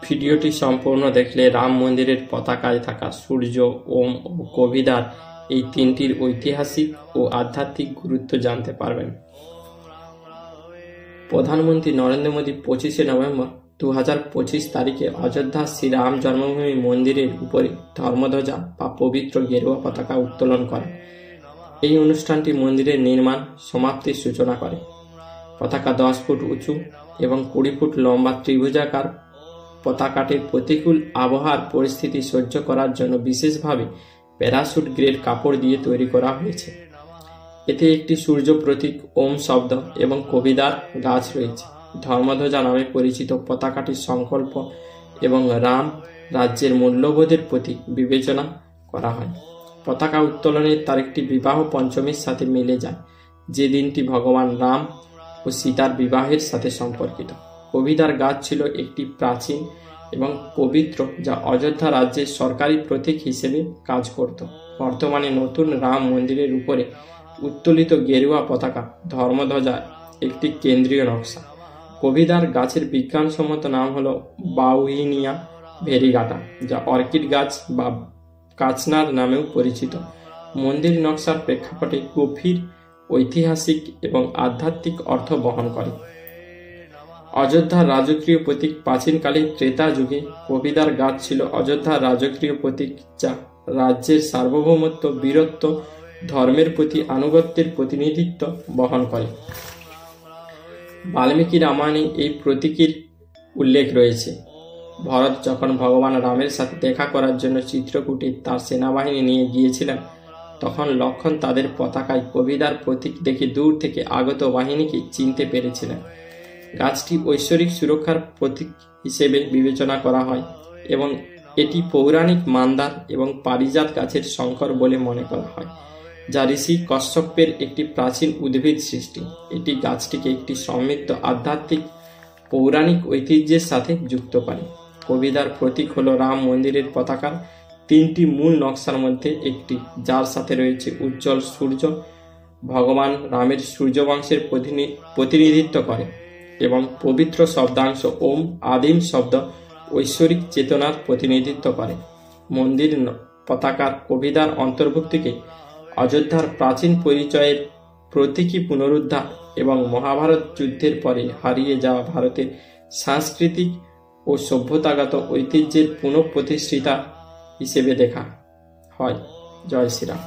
ভিডিওটি সম্পূর্ণ দেখলে রাম মন্দিরের পতাকায় থাকা সূর্য, ওম ও কবিদার এই তিনটির ঐতিহাসিক ও আধ্যাত্মিক গুরুত্ব জানতে পারবেন। প্রধানমন্ত্রী নরেন্দ্র মোদী 25শে নভেম্বর 2025 তারিখে অযোধ্যা শ্রীরাম জন্মভূমি মন্দিরের উপরে ধর্মধ্বজা বা পবিত্র গেরুয়া পতাকা উত্তোলন করেন। এই অনুষ্ঠানটি মন্দিরের নির্মাণ সমাপ্তির সূচনা করে। পতাকা 10 ফুট উঁচু এবং 20 ফুট লম্বা ত্রিভুজাকার পতাকাটির প্রতিকূল আবহাওয়ার পরিস্থিতি সহ্য করার জন্য বিশেষভাবে প্যারাশুট গ্রেড কাপড় দিয়ে তৈরি করা হয়েছে। এতে একটি সূর্য প্রতীক, ওম শব্দ এবং কবিদার গাছ রয়েছে। ধর্মধ্বজা নামে পরিচিত পতাকাটির সংকল্প এবং রাম রাজ্যের মূল্যবোধের প্রতীক বিবেচনা করা হয়। পতাকা উত্তোলনের তারিখটি বিবাহ পঞ্চমীর সাথে মিলে যায়, যে দিনটি ভগবান রাম ও সীতার বিবাহের সাথে সম্পর্কিত। কবিদার গাছ ছিল একটি প্রাচীন এবং পবিত্র, যা অযোধ্যা রাজ্যের সরকারি প্রতীক হিসেবে কাজ করত। বর্তমানে নতুন রাম মন্দিরের উপরে উত্তোলিত গেরুয়া পতাকা ধর্মধ্বজা একটি কেন্দ্রীয় নকশা। কবিদার গাছের বিজ্ঞানসম্মত নাম হল বাউহিনিয়া ভেরিগাটা, যা অর্কিড গাছ বা কাচনার নামেও পরিচিত। মন্দির নকশার প্রেক্ষাপটে গভীর ঐতিহাসিক এবং আধ্যাত্মিক অর্থ বহন করে। অযোধ্যার রাজকীয় প্রতীক প্রাচীনকালে ত্রেতা যুগে কবিদার গাছ ছিল অযোধ্যার রাজকীয় প্রতীক, যা রাজ্যের সার্বভৌমত্ব, বীরত্ব, ধর্মের প্রতি আনুগত্যের প্রতিনিধিত্ব বহন করে। বাল্মীকি রামায়ণে এই প্রতীকের উল্লেখ রয়েছে। ভরত যখন ভগবান রামের সাথে দেখা করার জন্য চিত্রকূটে তার সেনাবাহিনী নিয়ে গিয়েছিলেন, তখন লক্ষ্মণ তাদের পতাকায় কবিদার প্রতীক দেখে দূর থেকে আগত বাহিনীকে চিনতে পেরেছিলেন। গাছটি ঐশ্বরিক সুরক্ষার প্রতীক হিসেবে বিবেচনা করা হয় এবং এটি পৌরাণিক মান্দার এবং পারিজাত গাছের সংকর বলে মনে করা হয়, যা ঋষি কশ্যপের একটি প্রাচীন উদ্ভিদ সৃষ্টি। এটি গাছটিকে একটি সমৃদ্ধ আধ্যাত্মিক পৌরাণিক ঐতিহ্যের সাথে যুক্ত করে। কবিদার প্রতীক হল রাম মন্দিরের পতাকার তিনটি মূল নকশার মধ্যে একটি, যার সাথে রয়েছে উজ্জ্বল সূর্য, ভগবান রামের সূর্যবংশের প্রতিনিধিত্ব করে, এবং পবিত্র শব্দাংশ ওম আদিম শব্দ ঐশ্বরিক চেতনার প্রতিনিধিত্ব করে। মন্দির পতাকার কবিদার অন্তর্ভুক্তিকে অযোধ্যার প্রাচীন পরিচয়ের প্রতীকী পুনরুদ্ধার এবং মহাভারত যুদ্ধের পরে হারিয়ে যাওয়া ভারতের সাংস্কৃতিক ও সভ্যতাগত ঐতিহ্যের পুনঃপ্রতিষ্ঠিতা হিসেবে দেখা হয়। জয় শ্রীরাম।